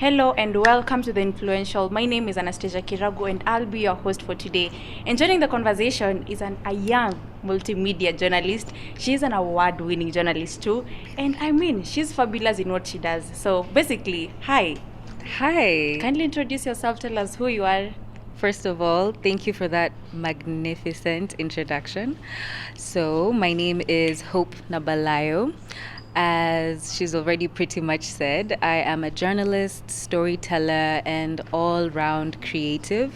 Hello and welcome to The Influential. My name is Anastasia Kiragu and I'll be your host for today. And joining the conversation is a young multimedia journalist. She's an award-winning journalist too. And I mean, she's fabulous in what she does. So basically, hi. Hi. Kindly introduce yourself, tell us who you are. First of all, thank you for that magnificent introduction. So, my name is Hope Nabalayo. As she's already pretty much said, I am a journalist, storyteller, and all round creative.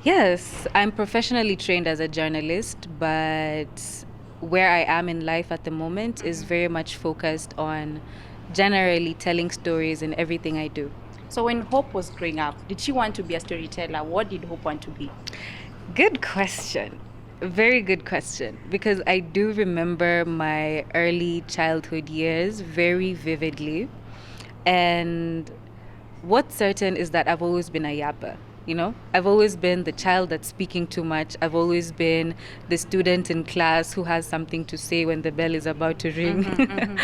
Yes, I'm professionally trained as a journalist, but where I am in life at the moment is very much focused on generally telling stories in everything I do. So when Hope was growing up, did she want to be a storyteller? What did Hope want to be? Good question. Very good question. Because I do remember my early childhood years very vividly. And what's certain is that I've always been a yapper. I've always been the child that's speaking too much. I've always been the student in class who has something to say when the bell is about to ring.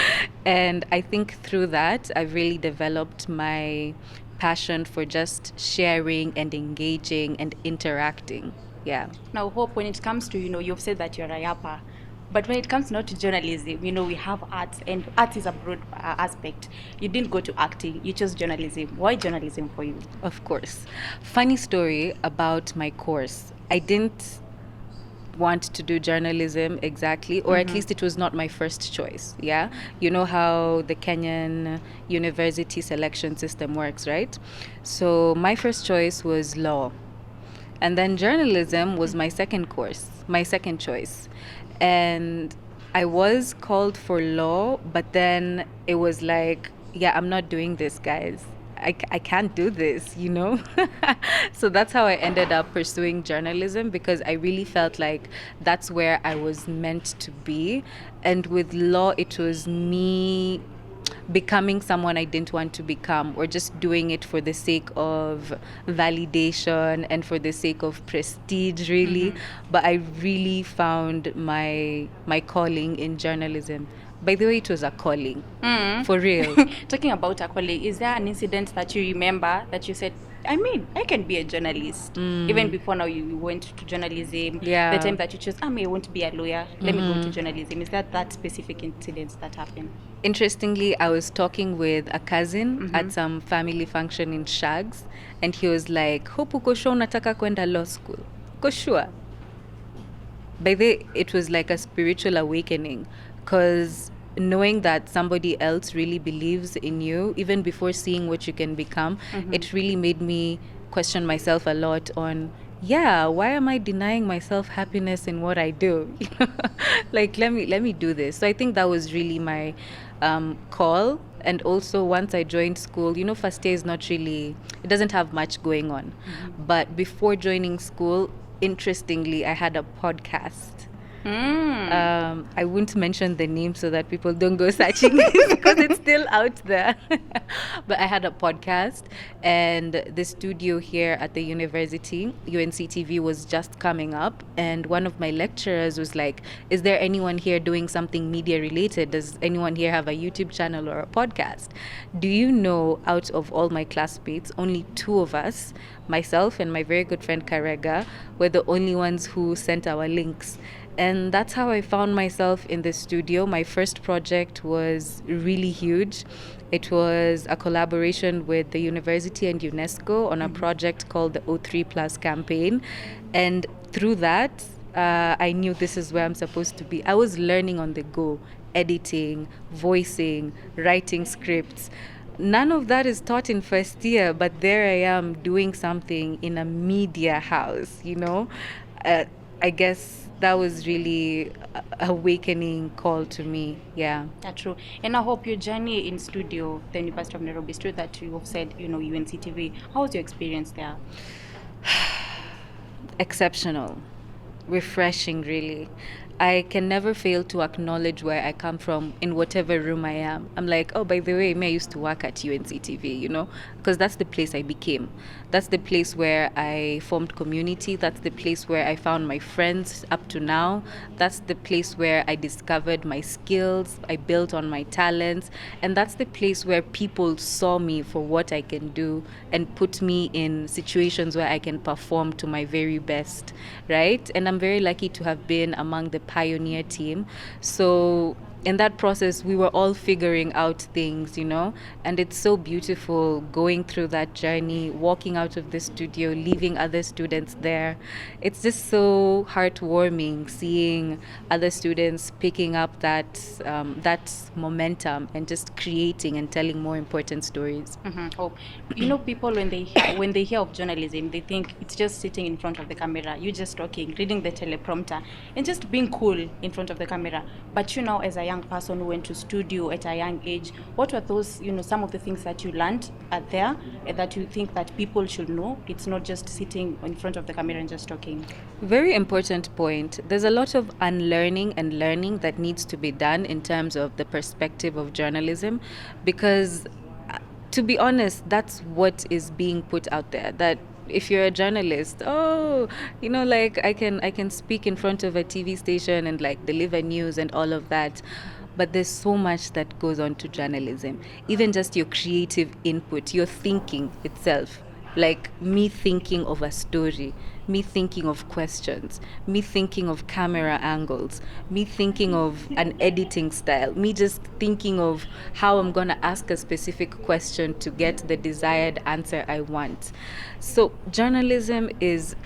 And I think through that, I've really developed my passion for just sharing and engaging and interacting. Yeah. Now, Hope, when it comes to, you've said that you're a yapper. But when it comes not to journalism, we have arts, and art is a broad aspect. You didn't go to acting, you chose journalism. Why journalism for you? Of course. Funny story about my course. I didn't want to do journalism exactly, or at least it was not my first choice. Yeah. You know how the Kenyan university selection system works, right? So my first choice was law. And then journalism was my second choice. And I was called for law, but then it was like, yeah, I'm not doing this, guys. I can't do this, So that's how I ended up pursuing journalism, because I really felt like that's where I was meant to be. And with law, it was me becoming someone I didn't want to become, or just doing it for the sake of validation and for the sake of prestige, really. But I really found my calling in journalism. By the way, it was a calling. For real. Talking about a calling, is there an incident that you remember that you said, I can be a journalist? Even before now, you went to journalism. Yeah. The time that you chose, I want to be a lawyer. Let me go to journalism. Is that specific incident that happened? Interestingly, I was talking with a cousin at some family function in Shags, and he was like, Hope, uko sure unataka kwenda law school? Uko sure? By the way, it was like a spiritual awakening, because knowing that somebody else really believes in you, even before seeing what you can become, it really made me question myself a lot on, why am I denying myself happiness in what I do? Like, let me do this. So I think that was really my call. And also, once I joined school, first year is not really, it doesn't have much going on. But before joining school, interestingly, I had a podcast. I won't mention the name so that people don't go searching because it's still out there. But I had a podcast, and the studio here at the university, UNCTV, was just coming up. And one of my lecturers was like, is there anyone here doing something media related? Does anyone here have a YouTube channel or a podcast? Do you know, out of all my classmates, only two of us, myself and my very good friend Karega, were the only ones who sent our links. And that's how I found myself in the studio. My first project was really huge. It was a collaboration with the university and UNESCO on a project called the O3 Plus campaign. And through that, I knew this is where I'm supposed to be. I was learning on the go, editing, voicing, writing scripts. None of that is taught in first year, but there I am doing something in a media house, I guess that was really a awakening call to me. Yeah. That's true. And I hope your journey in studio, the University of Nairobi studio that you have said, UNCTV, how was your experience there? Exceptional. Refreshing, really. I can never fail to acknowledge where I come from in whatever room I am. I'm like, oh, by the way, me, I used to work at UNCTV, you know, because that's the place I became. That's the place where I formed community. That's the place where I found my friends up to now. That's the place where I discovered my skills. I built on my talents. And that's the place where people saw me for what I can do and put me in situations where I can perform to my very best, right? And I'm very lucky to have been among the pioneer team. So in that process, we were all figuring out things, you know, and it's so beautiful going through that journey, walking out of the studio, leaving other students there. It's just so heartwarming seeing other students picking up that momentum and just creating and telling more important stories. Oh, you know, people when they hear of journalism, they think it's just sitting in front of the camera, you just talking, reading the teleprompter, and just being cool in front of the camera. But you know, as a young person who went to studio at a young age, what were those, you know, some of the things that you learned there that you think that people should know? It's not just sitting in front of the camera and just talking. Very important point. There's a lot of unlearning and learning that needs to be done in terms of the perspective of journalism, because to be honest, that's what is being put out there, that if you're a journalist, oh, you know, like I can speak in front of a TV station and like deliver news and all of that. But there's so much that goes on to journalism. Even just your creative input, your thinking itself. Like me thinking of a story, me thinking of questions, me thinking of camera angles, me thinking of an editing style, me just thinking of how I'm going to ask a specific question to get the desired answer I want. So journalism is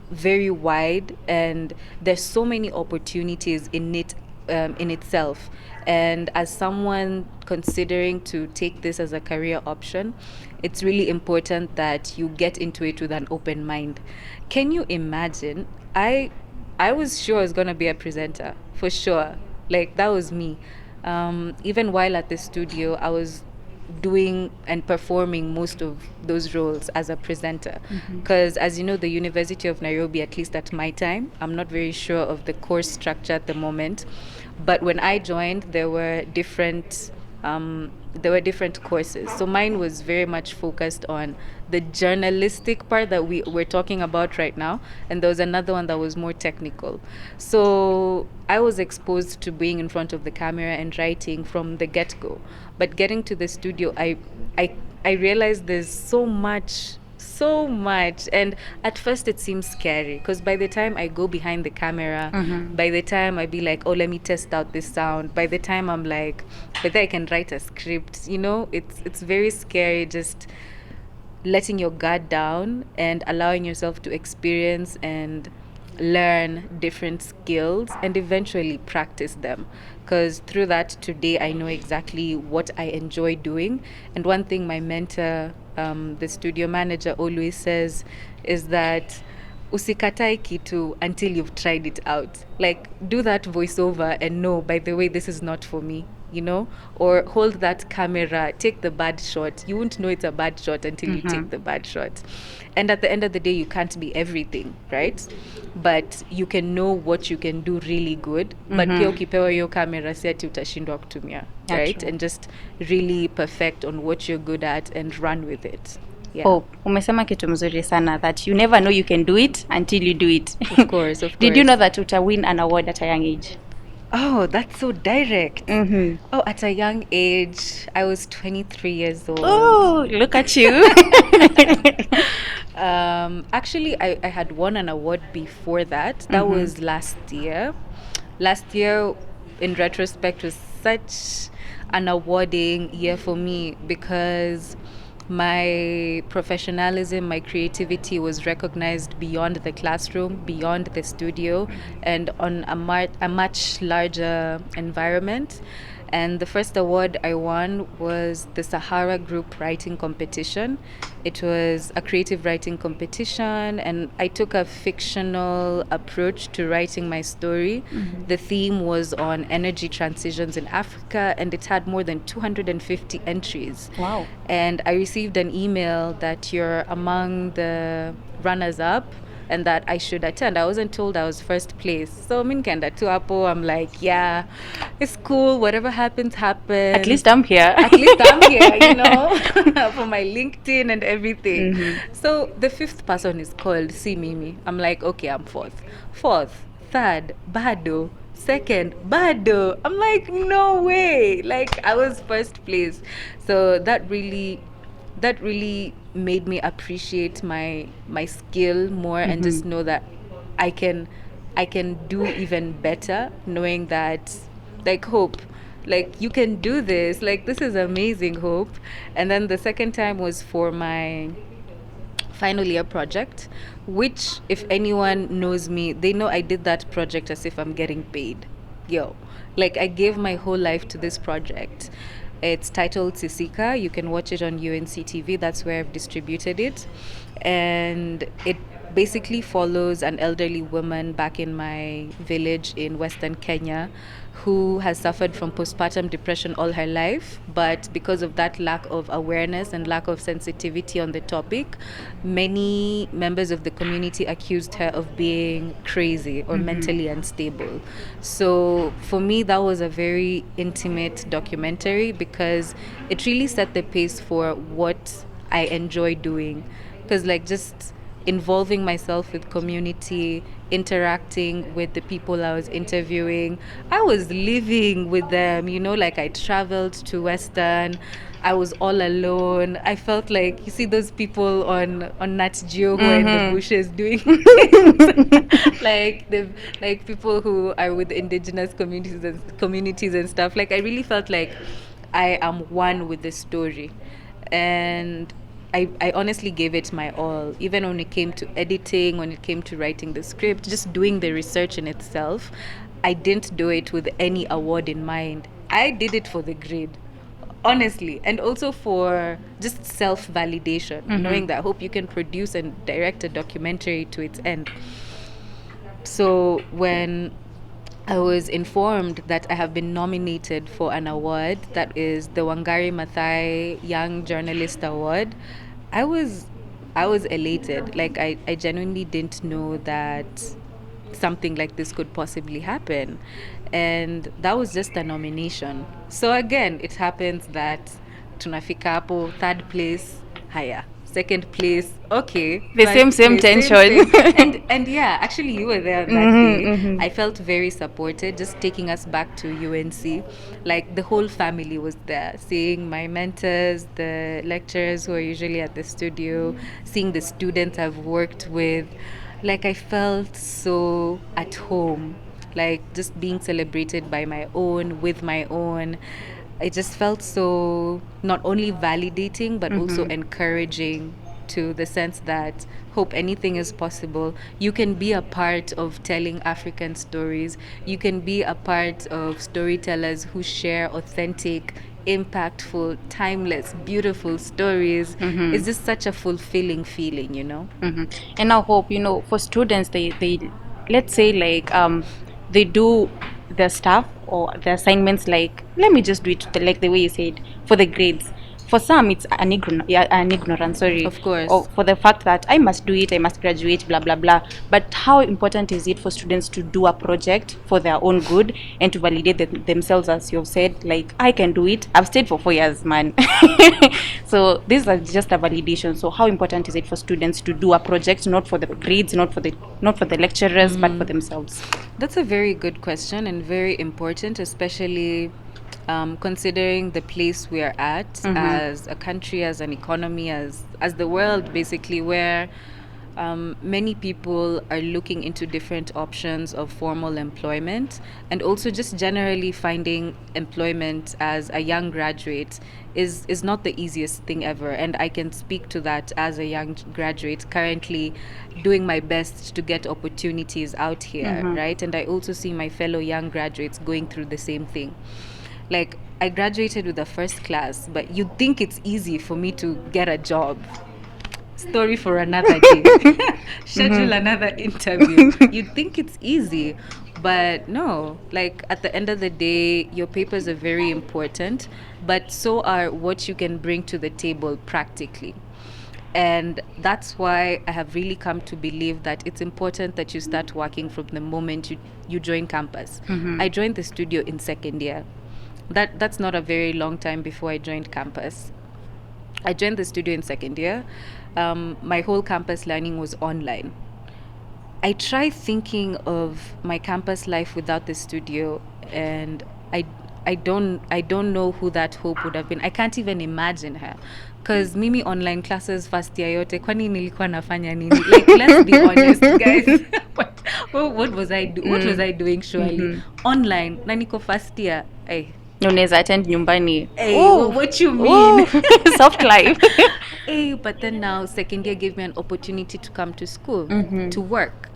very wide, and there's so many opportunities in it, in itself. And as someone considering to take this as a career option, it's really important that you get into it with an open mind. Can you imagine? I was sure I was gonna be a presenter for sure. Like that was me. Even while at the studio, I was doing and performing most of those roles as a presenter, because as you know, the University of Nairobi, at least at my time, I'm not very sure of the course structure at the moment, but when I joined there were different courses. So mine was very much focused on the journalistic part that we're talking about right now, and there was another one that was more technical. So I was exposed to being in front of the camera and writing from the get-go. But getting to the studio, I realized there's so much, and at first it seems scary, because by the time I go behind the camera, by the time I be like, oh, let me test out this sound, by the time I'm like, whether I can write a script, you know, it's very scary, just letting your guard down and allowing yourself to experience and learn different skills and eventually practice them, because through that today I know exactly what I enjoy doing. And one thing my mentor, the studio manager, always says is that usikatai kitu until you've tried it out. Like, do that voiceover and know, by the way, this is not for me, you know, or hold that camera, take the bad shot. You won't know it's a bad shot until you take the bad shot. And at the end of the day, you can't be everything, right? But you can know what you can do really good. But pia ukipewa hiyo camera, si ati utashindwa kutumia, right? True. And just really perfect on what you're good at and run with it. Yeah. Oh, umesema kitu mzuri sana, that you never know you can do it until you do it. Of course. Did you know that uta win an award at a young age? Oh, that's so direct. Oh, at a young age, I was 23 years old. Oh, look at you. Actually, I had won an award before that. That was last year. Last year, in retrospect, was such an awarding year for me, because my professionalism, my creativity was recognized beyond the classroom, beyond the studio, and on a much larger environment. And the first award I won was the Sahara Group Writing Competition. It was a creative writing competition, and I took a fictional approach to writing my story. The theme was on energy transitions in Africa, and it had more than 250 entries. Wow. And I received an email that you're among the runners-up, and that I should attend. I wasn't told I was first place. So Minkenda to Apo, I'm like, yeah, it's cool. Whatever happens, happens. At least I'm here. At least I'm here, you know, for my LinkedIn and everything. Mm-hmm. So the fifth person is called Si Mimi. I'm like, okay, I'm fourth. Fourth, third, Bado. Second, Bado. I'm like, no way. Like, I was first place. So that really made me appreciate my skill more, and just know that I can do even better, knowing that, like, Hope, like, you can do this, like, this is amazing, Hope. And then the second time was for my final year project, which, if anyone knows me, they know I did that project as if I'm getting paid. Yo, like, I gave my whole life to this project. It's titled Sisika. You can watch it on UNC TV. That's where I've distributed it. And it basically follows an elderly woman back in my village in Western Kenya who has suffered from postpartum depression all her life, but because of that lack of awareness and lack of sensitivity on the topic, many members of the community accused her of being crazy or mentally unstable. So for me, that was a very intimate documentary because it really set the pace for what I enjoy doing. Because, like, just involving myself with community, interacting with the people I was interviewing. I was living with them, you know, like, I traveled to Western. I was all alone. I felt like, you see those people on Nat Geo who are in the bushes doing things, like people who are with indigenous communities and stuff. Like, I really felt like I am one with the story. And I honestly gave it my all, even when it came to editing, when it came to writing the script, just doing the research in itself. I didn't do it with any award in mind. I did it for the grade, honestly, and also for just self-validation, knowing that I hope you can produce and direct a documentary to its end. So when I was informed that I have been nominated for an award that is the Wangari Maathai Young Journalist Award. I was elated. Like, I genuinely didn't know that something like this could possibly happen. And that was just a nomination. So again, it happens that tunafika hapo, third place, higher. Second place, okay. The First same place, tension. and yeah, actually you were there that day. I felt very supported, just taking us back to UNC. Like, the whole family was there, seeing my mentors, the lecturers who are usually at the studio, seeing the students I've worked with. Like, I felt so at home, like, just being celebrated by my own, with my own. It just felt so not only validating but also encouraging, to the sense that, Hope, anything is possible. You can be a part of telling African stories. You can be a part of storytellers who share authentic, impactful, timeless, beautiful stories. It's just such a fulfilling feeling, you know? And now, Hope, you know, for students, they let's say, like, they do the stuff or the assignments, like, let me just do it like the way you said, for the grades. For some, it's an ignorance, sorry. Of course. Or for the fact that I must do it, I must graduate, blah, blah, blah. But how important is it for students to do a project for their own good and to validate themselves, as you've said, like, I can do it. I've stayed for 4 years, man. So this is just a validation. So how important is it for students to do a project, not for the grades, not for the lecturers, but for themselves? That's a very good question and very important, especially considering the place we are at as a country, as an economy, as the world, basically, where many people are looking into different options of formal employment, and also just generally finding employment as a young graduate is not the easiest thing ever. And I can speak to that as a young graduate, currently doing my best to get opportunities out here, right? And I also see my fellow young graduates going through the same thing. Like, I graduated with a first class, but you'd think it's easy for me to get a job. Story for another day. Schedule another interview. You'd think it's easy, but no. Like, at the end of the day, your papers are very important, but so are what you can bring to the table practically. And that's why I have really come to believe that it's important that you start working from the moment you join campus. I joined the studio in second year. That's not a very long time before I joined campus. I joined the studio in second year. My whole campus learning was online. I try thinking of my campus life without the studio, and I don't know who that Hope would have been. I can't even imagine her, because mimi online classes first year yote kwani nilikuwa nafanya nini? Like, let's be honest guys. What was I doing surely online na niko first year? Unaweza attend nyumbani. What you mean? Soft life. But then now second year gave me an opportunity to come to school, to work.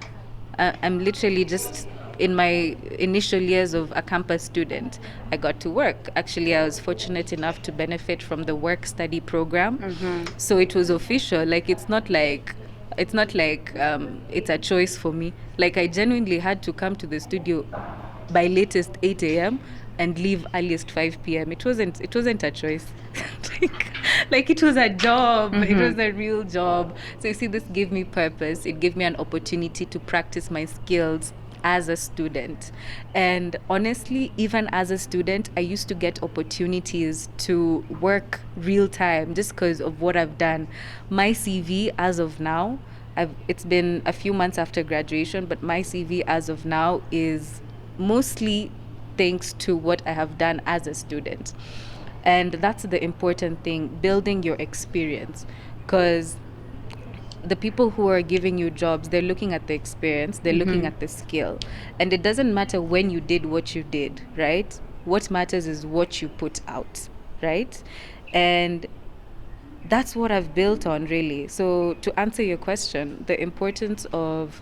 I'm literally just in my initial years of a campus student, I got to work. Actually, I was fortunate enough to benefit from the work study program. So it was official. Like, it's not like it's a choice for me. Like, I genuinely had to come to the studio by latest 8 a.m. and leave earliest 5 p.m. It wasn't a choice. like it was a job. It was a real job. So you see, this gave me purpose. It gave me an opportunity to practice my skills as a student. And honestly, even as a student, I used to get opportunities to work real time just because of what I've done. My CV as of now, it's been a few months after graduation, but my CV as of now is mostly thanks to what I have done as a student. And that's the important thing, building your experience. Because the people who are giving you jobs, they're looking at the experience, they're looking at the skill. And it doesn't matter when you did what you did, right? What matters is what you put out, right? And that's what I've built on, really. So to answer your question, the importance of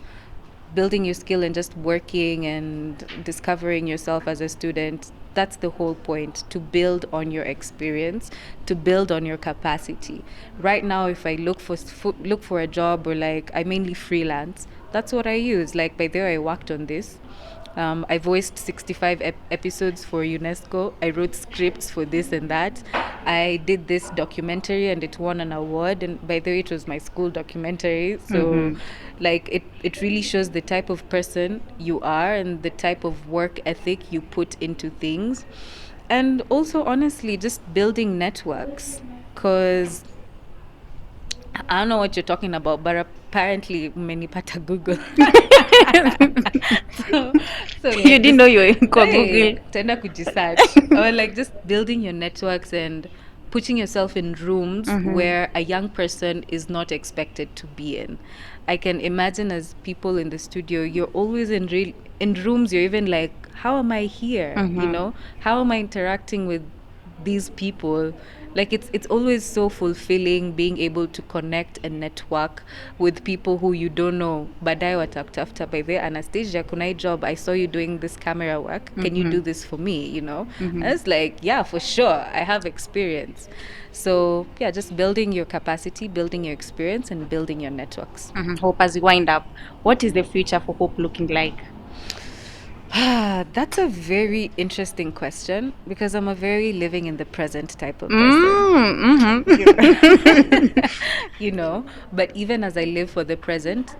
building your skill and just working and discovering yourself as a student, that's the whole point, to build on your experience, to build on your capacity. Right now, if I look for a job, or like, I mainly freelance, that's what I use. Like, by the way, I worked on this. I voiced 65 episodes for UNESCO. I wrote scripts for this and that. I did this documentary and it won an award. And by the way, it was my school documentary. So like, it really shows the type of person you are and the type of work ethic you put into things. And also, honestly, just building networks. Because I don't know what you're talking about, but apparently umenipata Google. so like, You didn't know you were in Google. Tenda kujisearch. Or like, just building your networks and putting yourself in rooms where a young person is not expected to be in. I can imagine, as people in the studio, you're always in rooms, you're even like, how am I here? You know, how am I interacting with these people? Like, it's always so fulfilling being able to connect and network with people who you don't know. Baadaye watakutafuta, by the Anastasia, kuna hii job, I saw you doing this camera work. Can you do this for me? You know? And it's like, yeah, for sure. I have experience. So yeah, just building your capacity, building your experience, and building your networks. Hope, as we wind up, what is the future for Hope looking like? That's a very interesting question, because I'm a very living in the present type of person. You know, but even as I live in the present,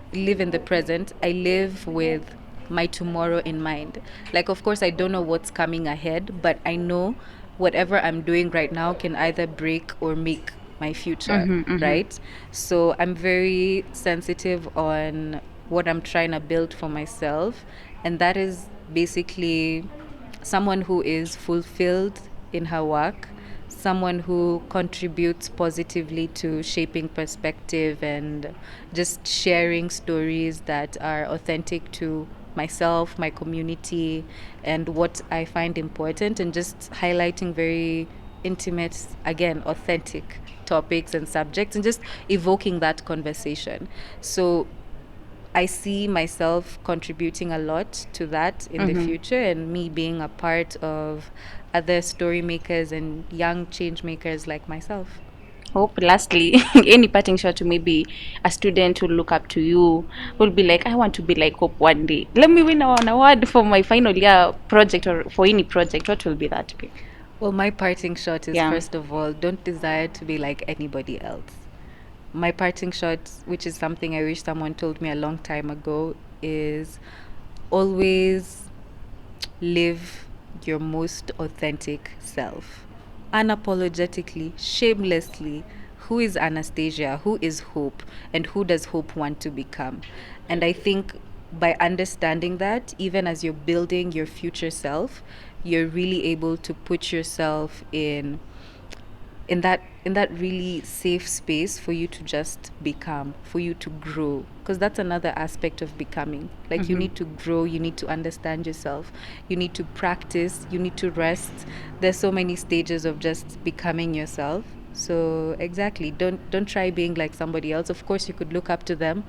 I live with my tomorrow in mind. Like, of course, I don't know what's coming ahead, but I know whatever I'm doing right now can either break or make my future, right? So I'm very sensitive on what I'm trying to build for myself, and that is basically someone who is fulfilled in her work, someone who contributes positively to shaping perspective and just sharing stories that are authentic to myself, my community, and what I find important, and just highlighting very intimate, again, authentic topics and subjects, and just evoking that conversation. So I see myself contributing a lot to that in the future, and me being a part of other story makers and young change makers like myself. Hope, lastly, any parting shot to maybe a student who look up to you, will be like, I want to be like Hope one day. Let me win an award for my final year project, or for any project. What will be that be? Well, my parting shot is, first of all, don't desire to be like anybody else. my parting shot, which is something I wish someone told me a long time ago, is always live your most authentic self. Unapologetically, shamelessly. Who is Anastasia? Who is Hope? And who does Hope want to become? And I think by understanding that, even as you're building your future self, you're really able to put yourself in that really safe space for you to just become, for you to grow, because that's another aspect of becoming. Like, you need to grow, you need to understand yourself, you need to practice, you need to rest. There's so many stages of just becoming yourself. So exactly, don't try being like somebody else. Of course you could look up to them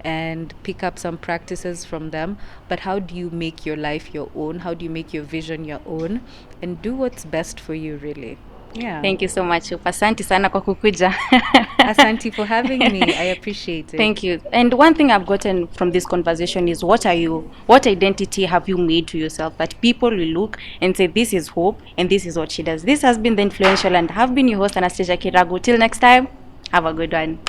and pick up some practices from them, but how do you make your life your own? How do you make your vision your own, and do what's best for you, really? Yeah. Thank you so much, Hope. Asante sana kwa kukuja. Asanti for having me. I appreciate it. Thank you. And one thing I've gotten from this conversation is, what are you? What identity have you made to yourself that people will look and say, this is Hope and this is what she does? This has been The Influential, and have been your host, Anastasia Kiragu. Till next time, have a good one.